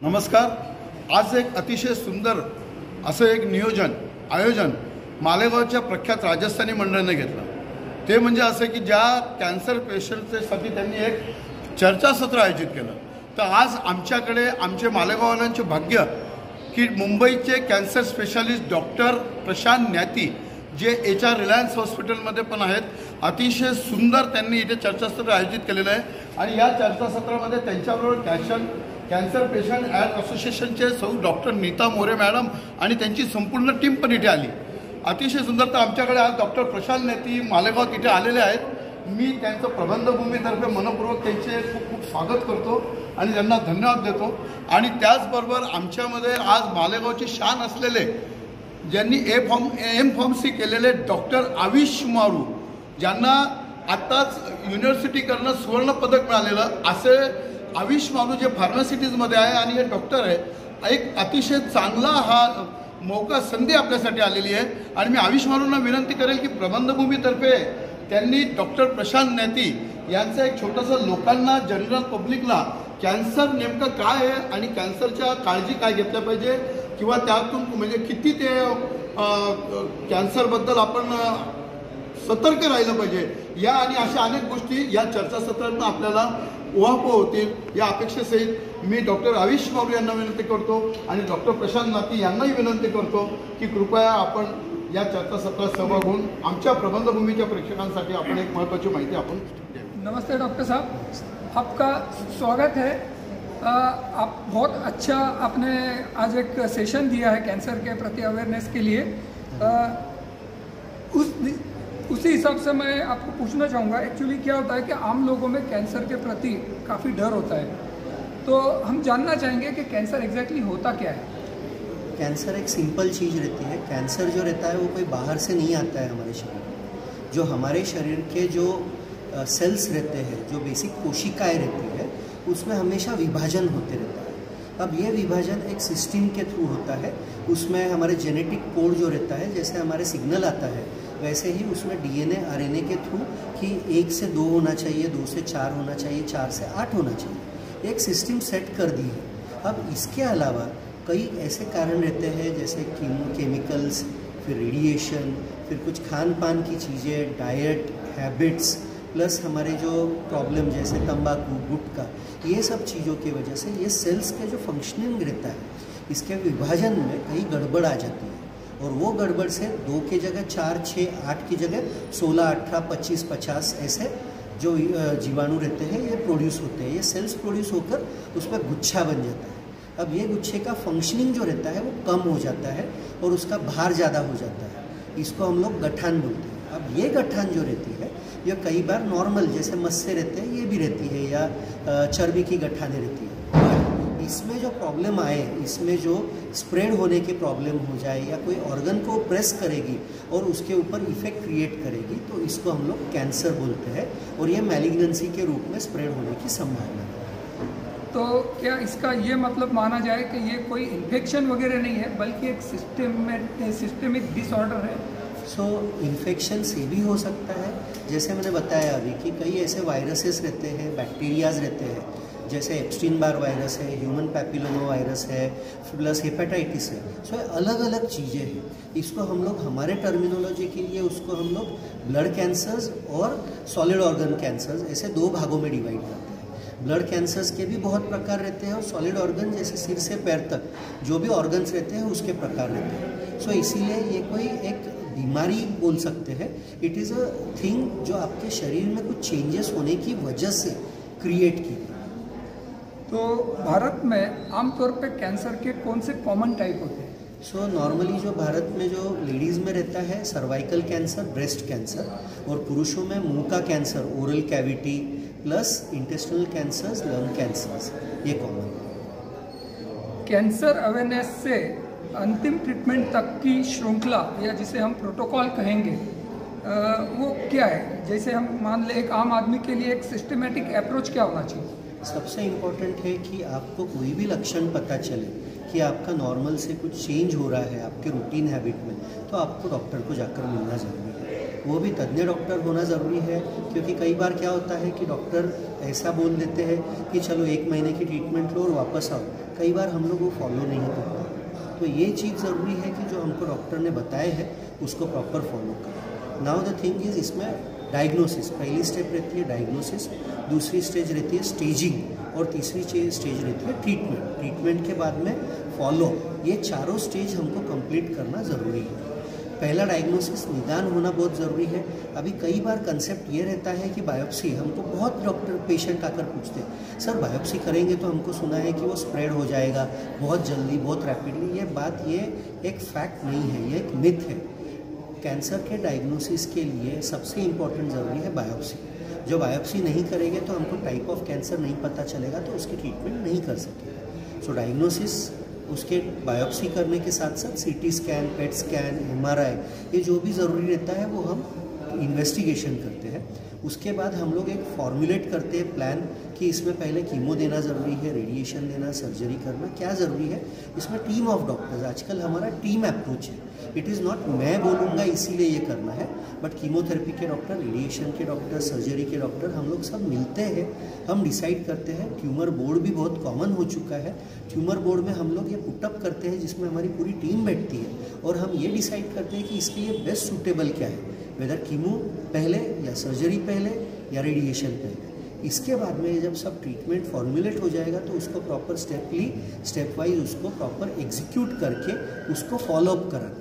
नमस्कार। आज एक अतिशय सुंदर असं एक आयोजन मालेगावच्या प्रख्यात राजस्थानी मंडळाने घेतलं। ते म्हणजे असं की ज्या कॅन्सर पेशंटसाठी त्यांनी एक चर्चासत्र आयोजित केलं। तर आज आमच्याकडे आमचे मालेगाववाल्यांचे भाग्य की मुंबईचे कॅन्सर स्पेशालिस्ट डॉक्टर प्रशांत न्याती जे HR रिलायन्स हॉस्पिटलमध्ये पण आहेत, अतिशय सुंदर त्यांनी इथे चर्चासत्र आयोजित केलेलं आहे। आणि या चर्चासत्रामध्ये त्यांच्याबरोबर कॅन्सर पेशंट असोसिएशनचे सौ डॉक्टर नीता मोरे मॅडम आणि त्यांची संपूर्ण टीम पण इथे आली। अतिशय सुंदर। तर आमच्याकडे आज डॉक्टर प्रशांत न्याती मालेगाव इथे आलेले आहेत। मी त्यांचं प्रबंधभूमीतर्फे मनपूर्वक त्यांचे खूप खूप स्वागत करतो आणि त्यांना धन्यवाद देतो। आणि त्याचबरोबर आमच्यामध्ये आज मालेगावची शान असलेले ज्यांनी M.Pharm.C केलेले डॉक्टर आविष मारू, ज्यांना आत्ताच युनिव्हर्सिटीकडनं सुवर्ण पदक मिळालेलं असे आविष मारू जे फार्मासिटीजमध्ये आहे आणि हे डॉक्टर आहे। एक अतिशय चांगला हा मौका संधी आपल्यासाठी आलेली आहे। आणि मी आविष मारूंना विनंती करेल की प्रबंधभूमीतर्फे त्यांनी डॉक्टर प्रशांत न्याती यांचं एक छोटंसं लोकांना जनरल पब्लिकला कॅन्सर नेमकं काय आहे आणि कॅन्सरच्या काळजी काय घेतल्या पाहिजे किंवा त्यातून म्हणजे किती ते कॅन्सरबद्दल आपण सतर्क राहिलं पाहिजे या आणि अशा अनेक गोष्टी या चर्चासत्रातून आपल्याला उहापोह होतील या अपेक्षेसहित मी डॉक्टर आविष मारू यांना विनंती करतो आणि डॉक्टर प्रशांत न्याती यांनाही विनंती करतो की कृपया आपण या चर्चासत्रात सहभाग होऊन आमच्या प्रबंधभूमीच्या प्रेक्षकांसाठी आपण एक महत्त्वाची माहिती आपण द्यावी। नमस्ते डॉक्टर साहब, आपका स्वागत है। आप बहुत अच्छा आपने आज एक सेशन दिया है कैंसर के प्रति अवेयरनेस के लिए। उसी हिसाब से मैं आपको पूछना चाहूँगा, एक्चुअली क्या होता है कि आम लोगों में कैंसर के प्रति काफ़ी डर होता है, तो हम जानना चाहेंगे कि कैंसर एग्जैक्टली होता क्या है। कैंसर एक सिंपल चीज़ रहती है। कैंसर जो रहता है वो कोई बाहर से नहीं आता है हमारे शरीर में। जो हमारे शरीर के जो सेल्स रहते हैं, जो बेसिक कोशिकाएं रहती है, उसमें हमेशा विभाजन होते रहता है। अब ये विभाजन एक सिस्टम के थ्रू होता है। उसमें हमारे जेनेटिक कोड जो रहता है, जैसे हमारे सिग्नल आता है वैसे ही उसमें DNA RNA के थ्रू कि 1 से 2 होना चाहिए, 2 से 4 होना चाहिए, 4 से 8 होना चाहिए, एक सिस्टम सेट कर दी है। अब इसके अलावा कई ऐसे कारण रहते हैं जैसे केमिकल्स, फिर रेडिएशन, फिर कुछ खान पान की चीज़ें, डाइट हैबिट्स, प्लस हमारे जो प्रॉब्लम जैसे तंबाकू, गुटखा, ये सब चीज़ों की वजह से ये सेल्स के जो फंक्शनिंग रहता है, इसके विभाजन में कई गड़बड़ आ जाती है। और वो गड़बड़ से 2 की जगह 4, 6, 8 की जगह 16, 18, 25, 50 ऐसे जो जीवाणु रहते हैं ये प्रोड्यूस होते हैं। ये सेल्स प्रोड्यूस होकर उस पर गुच्छा बन जाता है। अब ये गुच्छे का फंक्शनिंग जो रहता है वो कम हो जाता है और उसका भार ज़्यादा हो जाता है। इसको हम लोग गठान बोलते हैं। अब ये गठान जो रहती है ये कई बार नॉर्मल जैसे मस्से रहते हैं ये भी रहती है, या चर्बी की गठाने रहती है। इसमें जो प्रॉब्लम आए, इसमें जो स्प्रेड होने की प्रॉब्लम हो जाए या कोई ऑर्गन को प्रेस करेगी और उसके ऊपर इफेक्ट क्रिएट करेगी, तो इसको हम लोग कैंसर बोलते हैं और ये मैलिग्नेंसी के रूप में स्प्रेड होने की संभावना है। तो क्या इसका ये मतलब माना जाए कि ये कोई इन्फेक्शन वगैरह नहीं है बल्कि एक सिस्टमिक डिसऑर्डर है? इन्फेक्शन से भी हो सकता है, जैसे मैंने बताया अभी कि कई ऐसे वायरसेस रहते हैं, बैक्टीरियाज रहते हैं, जैसे एप्स्टीन बार वायरस है, ह्यूमन पैपिलोमा वायरस है, प्लस हेपेटाइटिस है। सो अलग अलग चीज़ें हैं। इसको हम लोग हमारे टर्मिनोलॉजी के लिए उसको हम लोग ब्लड कैंसर्स और सॉलिड ऑर्गन कैंसर्स ऐसे 2 भागों में डिवाइड करते हैं। ब्लड कैंसर्स के भी बहुत प्रकार रहते हैं और सॉलिड ऑर्गन जैसे सिर से पैर तक जो भी ऑर्गन्स रहते हैं उसके प्रकार रहते हैं। सो इसीलिए ये कोई एक बीमारी बोल सकते हैं। इट इज़ अ थिंग जो आपके शरीर में कुछ चेंजेस होने की वजह से क्रिएट की। तो भारत में आमतौर पे कैंसर के कौन से कॉमन टाइप होते हैं? नॉर्मली जो भारत में जो लेडीज़ में रहता है सर्वाइकल कैंसर, ब्रेस्ट कैंसर, और पुरुषों में मुंह का cancer, oral cavity, plus intestinal cancers, lung cancers, ये कॉमन है। कैंसर अवेयरनेस से अंतिम ट्रीटमेंट तक की श्रृंखला या जिसे हम प्रोटोकॉल कहेंगे वो क्या है? जैसे हम मान लें एक आम आदमी के लिए एक सिस्टमेटिक अप्रोच क्या होना चाहिए? सबसे इम्पोर्टेंट है कि आपको कोई भी लक्षण पता चले कि आपका नॉर्मल से कुछ चेंज हो रहा है आपके रूटीन हैबिट में, तो आपको डॉक्टर को जाकर मिलना ज़रूरी है। वो भी तज्ञ डॉक्टर होना ज़रूरी है, क्योंकि कई बार क्या होता है कि डॉक्टर ऐसा बोल देते हैं कि चलो 1 महीने की ट्रीटमेंट लो और वापस आओ। कई बार हम लोग वो फॉलो नहीं करते। तो ये चीज़ ज़रूरी है कि जो हमको डॉक्टर ने बताए हैं उसको प्रॉपर फॉलो करें। नाउ द थिंग इज़, इसमें डायग्नोसिस पहली स्टेप रहती है, डायग्नोसिस, दूसरी स्टेज रहती है स्टेजिंग, और तीसरी स्टेज रहती है ट्रीटमेंट। ट्रीटमेंट के बाद में फॉलो। ये चारों स्टेज हमको कंप्लीट करना ज़रूरी है। पहला डायग्नोसिस, निदान होना बहुत ज़रूरी है। अभी कई बार कंसेप्ट ये रहता है कि बायोप्सी, हमको बहुत डॉक्टर पेशेंट आकर पूछते हैं सर बायोप्सी करेंगे तो हमको सुना है कि वो स्प्रेड हो जाएगा बहुत जल्दी, बहुत रैपिडली। ये एक फैक्ट नहीं है, ये एक मिथ है। कैंसर के डायग्नोसिस के लिए सबसे इम्पॉर्टेंट ज़रूरी है बायोप्सी। जो बायोप्सी नहीं करेंगे तो हमको टाइप ऑफ कैंसर नहीं पता चलेगा, तो उसकी ट्रीटमेंट नहीं कर सकेंगे। सो डायग्नोसिस, उसके बायोप्सी करने के साथ साथ CT scan, PET scan, MRI, ये जो भी ज़रूरी रहता है वो हम इन्वेस्टिगेशन करते हैं। उसके बाद हम लोग एक फॉर्मुलेट करते हैं प्लान कि इसमें पहले कीमो देना ज़रूरी है, रेडिएशन देना, सर्जरी करना क्या ज़रूरी है। इसमें टीम ऑफ डॉक्टर्स, आजकल हमारा टीम अप्रोच है। इट इज़ नॉट मैं बोलूँगा इसीलिए ये करना है, बट कीमोथेरेपी के डॉक्टर, रेडिएशन के डॉक्टर, सर्जरी के डॉक्टर, हम लोग सब मिलते हैं, हम डिसाइड करते हैं। ट्यूमर बोर्ड भी बहुत कॉमन हो चुका है। ट्यूमर बोर्ड में हम लोग ये पुटअप करते हैं जिसमें हमारी पूरी टीम बैठती है, और हम ये डिसाइड करते हैं कि इसके लिए बेस्ट सूटेबल क्या है, वेदर कीमो पहले या सर्जरी पहले या रेडिएशन पहले। इसके बाद में जब सब ट्रीटमेंट फॉर्मुलेट हो जाएगा तो उसको प्रॉपर स्टेप वाइज उसको प्रॉपर एग्जीक्यूट करके उसको फॉलोअप कराना।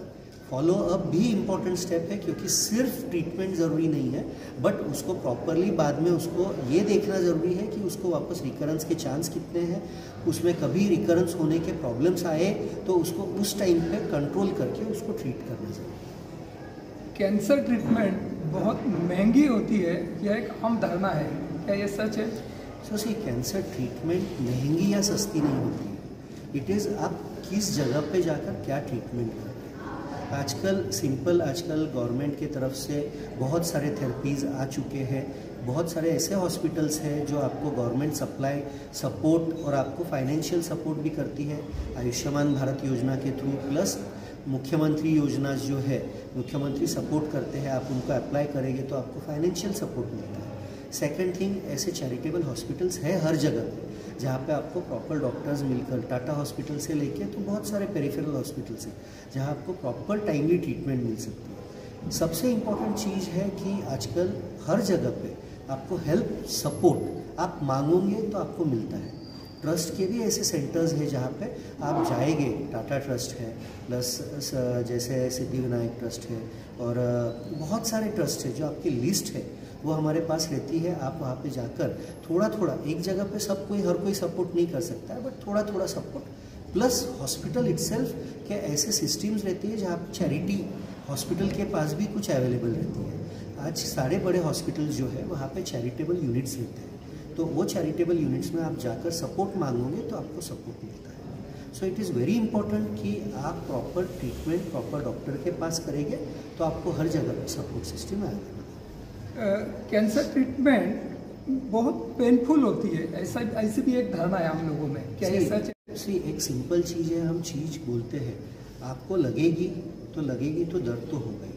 फॉलोअप भी इम्पॉर्टेंट स्टेप है, क्योंकि सिर्फ ट्रीटमेंट ज़रूरी नहीं है, बट उसको प्रॉपरली बाद में उसको ये देखना ज़रूरी है कि उसको वापस रिकरेंस के चांस कितने हैं, उसमें कभी रिकरेंस होने के प्रॉब्लम्स आए तो उसको उस टाइम पे कंट्रोल करके उसको ट्रीट करना ज़रूरी है। कैंसर ट्रीटमेंट बहुत महंगी होती है, यह एक आम धारणा है, क्या ये सच है? सी कैंसर ट्रीटमेंट महंगी या सस्ती नहीं होती है। इट इज़ आप किस जगह पे जाकर क्या ट्रीटमेंट कर रहे हैं। आजकल गवर्नमेंट की तरफ से बहुत सारे थेरेपीज़ आ चुके हैं। बहुत सारे ऐसे हॉस्पिटल्स हैं जो आपको गवर्नमेंट सपोर्ट और आपको फाइनेंशियल सपोर्ट भी करती है, आयुष्मान भारत योजना के थ्रू, प्लस मुख्यमंत्री योजना जो है, मुख्यमंत्री सपोर्ट करते हैं। आप उनको अप्लाई करेंगे तो आपको फाइनेंशियल सपोर्ट मिलता है। सेकंड थिंग, ऐसे चैरिटेबल हॉस्पिटल्स है हर जगह पे जहाँ पे आपको प्रॉपर डॉक्टर्स मिलकर, टाटा हॉस्पिटल से लेके तो बहुत सारे पेरिफेरल हॉस्पिटल्स हैं जहाँ आपको प्रॉपर टाइमली ट्रीटमेंट मिल सकती है। सबसे इम्पॉर्टेंट चीज़ है कि आजकल हर जगह पे आपको हेल्प सपोर्ट आप मांगोगे तो आपको मिलता है। ट्रस्ट के भी ऐसे सेंटर्स हैं जहाँ पे आप जाएंगे, टाटा ट्रस्ट है, प्लस जैसे सिद्धिविनायक ट्रस्ट है, और बहुत सारे ट्रस्ट है जो आपकी लिस्ट है वो हमारे पास रहती है। आप वहाँ पे जाकर थोड़ा थोड़ा, एक जगह पे हर कोई सपोर्ट नहीं कर सकता है, बट थोड़ा थोड़ा सपोर्ट, प्लस हॉस्पिटल इटसेल्फ के ऐसे सिस्टम्स रहती है जहाँ पे चैरिटी हॉस्पिटल के पास भी कुछ अवेलेबल रहती है। आज सारे बड़े हॉस्पिटल्स जो है वहाँ पे चैरिटेबल यूनिट्स रहते हैं, तो वो चैरिटेबल यूनिट्स में आप जाकर सपोर्ट मांगोगे तो आपको सपोर्ट मिलता है। So it is very important कि आप प्रॉपर ट्रीटमेंट प्रॉपर डॉक्टर के पास करेंगे तो आपको हर जगह पर सपोर्ट सिस्टम आएगा। कैंसर ट्रीटमेंट बहुत पेनफुल होती है, ऐसी भी एक धारणा है हम लोगों में, क्या ये सच है? एक सिंपल चीज़ है, हम चीज़ बोलते हैं, आपको लगेगी तो दर्द तो होगा ही।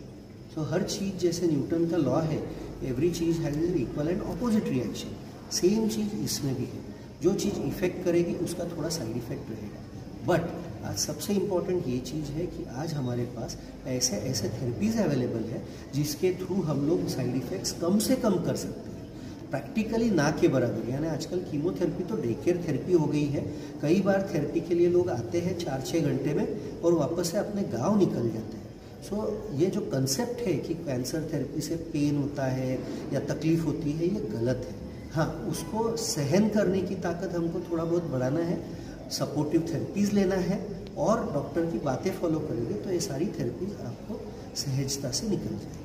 तो हर चीज़, जैसे न्यूटन का लॉ है, एवरी चीज़ has an equal and opposite reaction, same चीज़ इसमें भी है। जो चीज़ इफेक्ट करेगी उसका थोड़ा साइड इफेक्ट रहेगा, बट आज सबसे इम्पॉर्टेंट ये चीज़ है कि आज हमारे पास ऐसे थेरेपीज़ अवेलेबल है जिसके थ्रू हम लोग साइड इफ़ेक्ट्स कम से कम कर सकते हैं, प्रैक्टिकली ना के बराबर। यानी आजकल कीमोथेरेपी तो डे केयर थेरेपी हो गई है। कई बार थेरेपी के लिए लोग आते हैं 4-6 घंटे में और वापस से अपने गाँव निकल जाते हैं। सो ये जो कंसेप्ट है कि कैंसर थेरेपी से पेन होता है या तकलीफ़ होती है, ये गलत है। हाँ, उसको सहन करने की ताकत हमको थोड़ा बहुत बढ़ाना है, सपोर्टिव थेरेपीज़ लेना है, और डॉक्टर की बातें फॉलो करेंगे तो ये सारी थेरेपीज आपको सहजता से निकल जाएगी।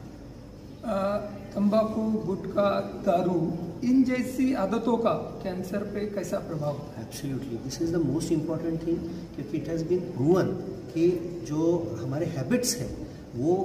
तंबाकू, गुटखा, दारू, इन जैसी आदतों का कैंसर पे कैसा प्रभाव है? Absolutely, this is the most important thing, क्योंकि इट हैज़ बीन प्रूवन कि जो हमारे हैबिट्स हैं वो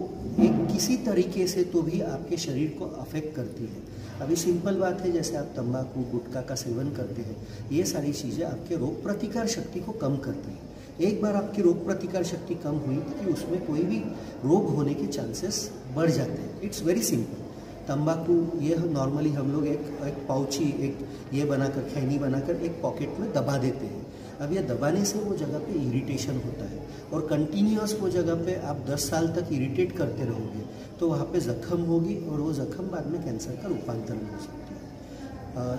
एक किसी तरीके से तो भी आपके शरीर को अफेक्ट करती है। अभी सिंपल बात है, जैसे आप तंबाकू, गुटखा का सेवन करते हैं, ये सारी चीज़ें आपके रोग प्रतिकार शक्ति को कम करती हैं। एक बार आपकी रोग प्रतिकार शक्ति कम हुई कि उसमें कोई भी रोग होने के चांसेस बढ़ जाते हैं। It's very simple. तंबाकू ये नॉर्मली हम लोग एक पाउची, एक ये बनाकर, खैनी बनाकर एक पॉकेट में दबा देते हैं। अब ये दबाने से वो जगह पे इरिटेशन होता है और कंटिन्यूअस वो जगह पे आप 10 साल तक इरिटेट करते रहोगे तो वहाँ पे जख्म होगी और वो जख्म बाद में कैंसर का रूपांतरण हो सकता है।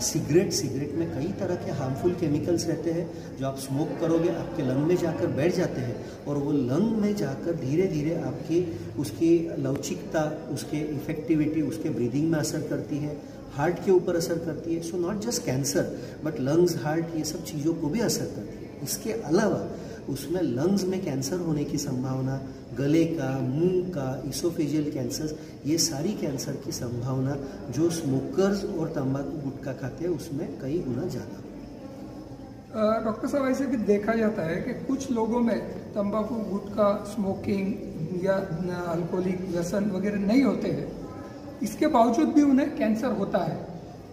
सिगरेट में कई तरह के हार्मफुल केमिकल्स रहते हैं जो आप स्मोक करोगे आपके लंग में जाकर बैठ जाते हैं और वो लंग में जाकर धीरे धीरे आपकी उसकी लवचिकता, उसके इफेक्टिविटी, उसके ब्रीदिंग में असर करती है, हार्ट के ऊपर असर करती है। So not just cancer but lungs, heart, ये सब चीज़ों को भी असर करती है। इसके अलावा उसमें लंग्स में कैंसर होने की संभावना, गले का, मुंह का, इसोफेजियल कैंसर, ये सारी कैंसर की संभावना जो स्मोकर्स और तंबाकू गुटखा खाते हैं उसमें कई गुना ज़्यादा। डॉक्टर साहब, ऐसे भी देखा जाता है कि कुछ लोगों में तंबाकू, गुटखा, स्मोकिंग या अल्कोहलिक व्यसन वगैरह नहीं होते हैं, इसके बावजूद भी उन्हें कैंसर होता है।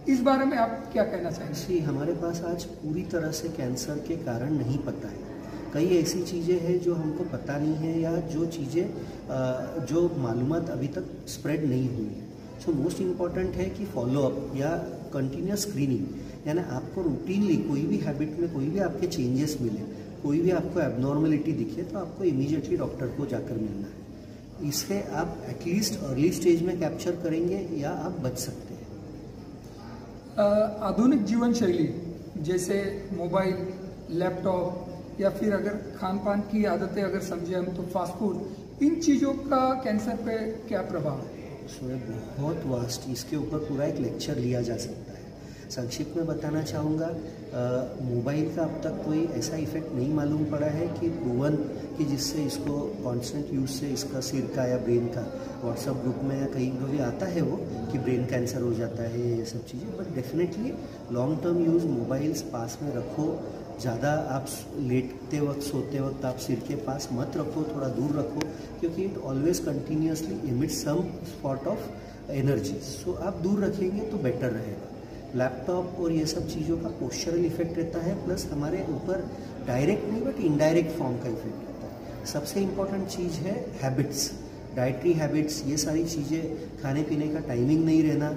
इस बारे में आप क्या कहना चाहेंगे? जी, हमारे पास आज पूरी तरह से कैंसर के कारण नहीं पता है। कई ऐसी चीज़ें हैं जो हमको पता नहीं है या जो चीज़ें जो मालूमात अभी तक स्प्रेड नहीं हुई है। सो मोस्ट इम्पॉर्टेंट है कि फॉलोअप या कंटिन्यूस स्क्रीनिंग, यानी आपको रूटीनली कोई भी हैबिट में कोई भी आपके चेंजेस मिले, कोई भी आपको एबनॉर्मलिटी दिखे तो आपको इमीडिएटली डॉक्टर को जाकर मिलना है। इससे आप एटलीस्ट अर्ली स्टेज में कैप्चर करेंगे या आप बच सकते हैं। आधुनिक जीवन शैली जैसे मोबाइल, लैपटॉप या फिर अगर खान पान की आदतें अगर समझे हम तो फास्ट फूड, इन चीज़ों का कैंसर पे क्या प्रभाव है? सो बहुत वास्ट, इसके ऊपर पूरा एक लेक्चर लिया जा सकता है। संक्षिप्त में बताना चाहूँगा, मोबाइल का अब तक कोई ऐसा इफेक्ट नहीं मालूम पड़ा है कि प्रूवन कि जिससे इसको कॉन्स्टेंट यूज से इसका सिर का या ब्रेन का, व्हाट्सएप ग्रुप में या कहीं भी आता है वो कि ब्रेन कैंसर हो जाता है, ये सब चीज़ें। But definitely long term use, mobiles पास में रखो, ज़्यादा आप लेटते वक्त, सोते वक्त आप सिर के पास मत रखो, थोड़ा दूर रखो, क्योंकि it always continuously emits some spot of energy. So आप दूर रखेंगे तो बेटर रहेगा। लैपटॉप और ये सब चीज़ों का पोस्चरल इफेक्ट रहता है, प्लस हमारे ऊपर डायरेक्ट नहीं बट इनडायरेक्ट फॉर्म का इफेक्ट रहता है। सबसे इम्पॉर्टेंट चीज़ है हैबिट्स, डाइटरी हैबिट्स, ये सारी चीज़ें, खाने पीने का टाइमिंग नहीं रहना,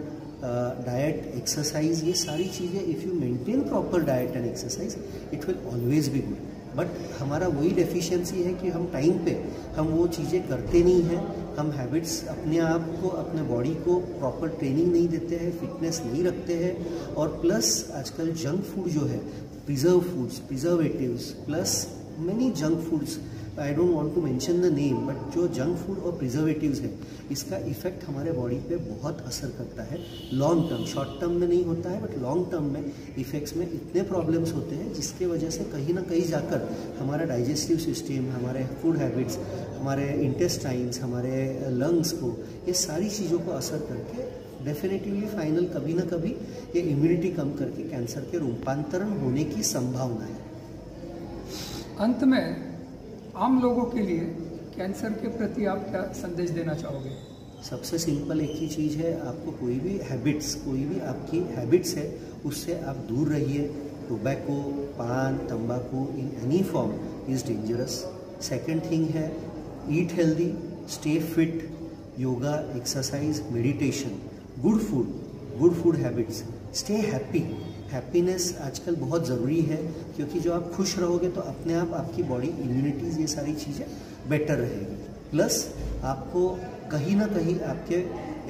डाइट, एक्सरसाइज, ये सारी चीज़ें if you maintain proper diet and exercise it will always be good. But हमारा वही डेफिशिएंसी है कि हम टाइम पे हम वो चीज़ें करते नहीं हैं, हम हैबिट्स अपने आप को, अपने बॉडी को प्रॉपर ट्रेनिंग नहीं देते हैं, फिटनेस नहीं रखते हैं। और प्लस आजकल जंक फूड जो है, preserve foods, preservatives, plus many junk foods, I don't want to mention the name, but जो जंक फूड और प्रिजर्वेटिव्स है इसका इफेक्ट हमारे बॉडी पे बहुत असर करता है लॉन्ग टर्म। शॉर्ट टर्म में नहीं होता है बट लॉन्ग टर्म में इफेक्ट्स में इतने प्रॉब्लम्स होते हैं जिसके वजह से कहीं ना कहीं जाकर हमारा डाइजेस्टिव सिस्टम, हमारे फूड हैबिट्स, हमारे इंटेस्टाइन्स, हमारे लंग्स को, ये सारी चीज़ों को असर करके डेफिनेटिवली फाइनल कभी ना कभी ये इम्यूनिटी कम करके कैंसर के रूपांतरण होने की संभावना है। अंत में आम लोगों के लिए कैंसर के प्रति आप क्या संदेश देना चाहोगे? सबसे सिंपल एक ही चीज़ है, आपको कोई भी हैबिट्स, कोई भी आपकी हैबिट्स है उससे आप दूर रहिए। टोबैको, पान, तंबाकू in any form is dangerous. Second thing है eat healthy, stay fit, yoga, exercise, meditation, good food habits, stay happy. Happiness आजकल बहुत ज़रूरी है क्योंकि जो आप खुश रहोगे तो अपने आप आपकी बॉडी, इम्यूनिटीज़, ये सारी चीज़ें बेटर रहेगी। प्लस आपको कहीं ना कहीं आपके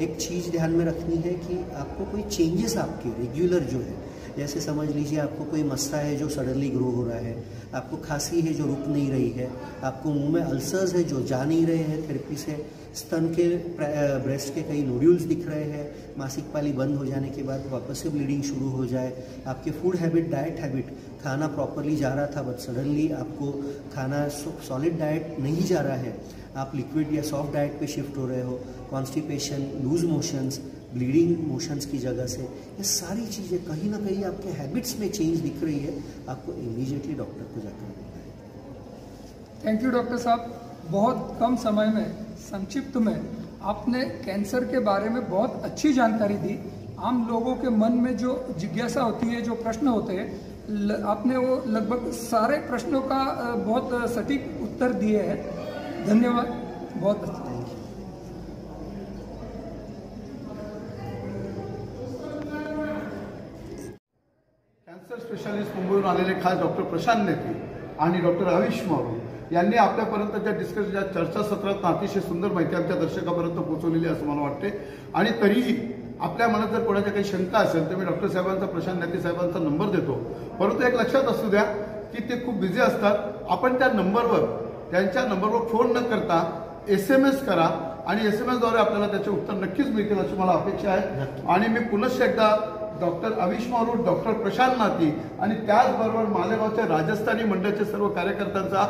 एक चीज़ ध्यान में रखनी है कि आपको कोई चेंजेस आपके रेगुलर जो है, जैसे समझ लीजिए आपको कोई मस्सा है जो सडनली ग्रो हो रहा है, आपको खांसी है जो रुक नहीं रही है, आपको मुंह में अल्सर्स है जो जा नहीं रहे हैं थेरेपी से, स्तन के ब्रेस्ट के कई नोड्यूल्स दिख रहे हैं, मासिक पाली बंद हो जाने के बाद वापस से ब्लीडिंग शुरू हो जाए, आपके फूड हैबिट, डाइट हैबिट, खाना प्रॉपरली जा रहा था बट सडनली आपको खाना सॉलिड डाइट नहीं जा रहा है, आप लिक्विड या सॉफ्ट डाइट पे शिफ्ट हो रहे हो, constipation, loose motions, bleeding motions की जगह से, ये सारी चीज़ें कहीं ना कहीं आपके हैबिट्स में चेंज दिख रही है, आपको इमीडिएटली डॉक्टर को जाकर मिलना है। थैंक यू डॉक्टर साहब, बहुत कम समय में, संक्षिप्त में आपने कैंसर के बारे में बहुत अच्छी जानकारी दी। आम लोगों के मन में जो जिज्ञासा होती है, जो प्रश्न होते हैं, आपने वो लगभग सारे प्रश्नों का बहुत सटीक उत्तर दिए हैं। धन्यवाद, बहुत अच्छा। Thank you. कॅन्सर स्पेशालिस्ट मुंबईहून आलेले खास डॉक्टर प्रशांत नेते आणि डॉक्टर आयुष मारू यांनी आपल्यापर्यंतच्या डिस्कशनच्या चर्चासत्रात अतिशय सुंदर माहिती आमच्या दर्शकापर्यंत पोहोचवलेली असं मला वाटते। आणि तरीही आपल्या मनात जर कोणाच्या काही शंका असेल तर मी डॉक्टर साहेबांचा, प्रशांत नेते साहेबांचा नंबर देतो। परंतु एक लक्षात असू द्या की ते खूप बिझी असतात। आपण त्या नंबरवर, त्यांच्या नंबरवर फोन न करता SMS करा आणि SMS द्वारे आपल्याला त्याचे उत्तर नक्कीच मिळतील अशी मला अपेक्षा आहे। आणि मी पुनश्च एकदा डॉक्टर आयुष मारू, डॉक्टर प्रशांत नाती आणि त्याचबरोबर मालेगावच्या राजस्थानी मंडळाचे सर्व कार्यकर्त्यांचा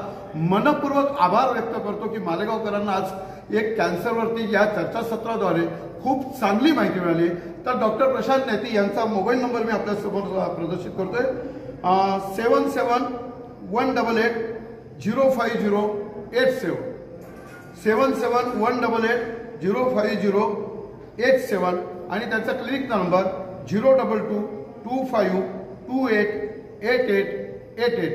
मनपूर्वक आभार व्यक्त करतो की मालेगावकरांना आज एक कॅन्सरवरती या चर्चासत्राद्वारे खूप चांगली माहिती मिळाली। तर डॉक्टर प्रशांत नेती यांचा मोबाईल नंबर मी आपल्यासमोर प्रदर्शित करतोय, 7718805087 7718805087 आणि त्यांचा क्लिनिक नंबर 02225288888।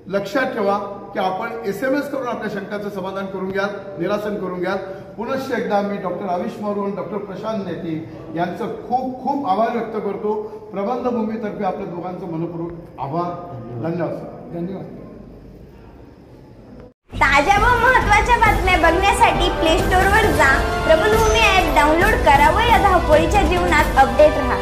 लक्षात ठेवा की आपण SMS करून आपल्या शंकाचं समाधान करून घ्याल, निरासन करून घ्याल। पुनश्च एकदा मी डॉक्टर आयुष मारू आणि डॉक्टर प्रशांत नेते यांचं खूप खूप आभार व्यक्त करतो। प्रबंधभूमीतर्फे आपल्या दोघांचं मनपूर्वक आभार, धन्यवाद। धन्यवाद। ताज्या व महत्त्वाच्या बातम्या बघण्यासाठी प्ले स्टोअरवर जा, प्रबंधभूमी ॲप डाउनलोड करा व या धावपळीच्या जीवनात अपडेट रहा।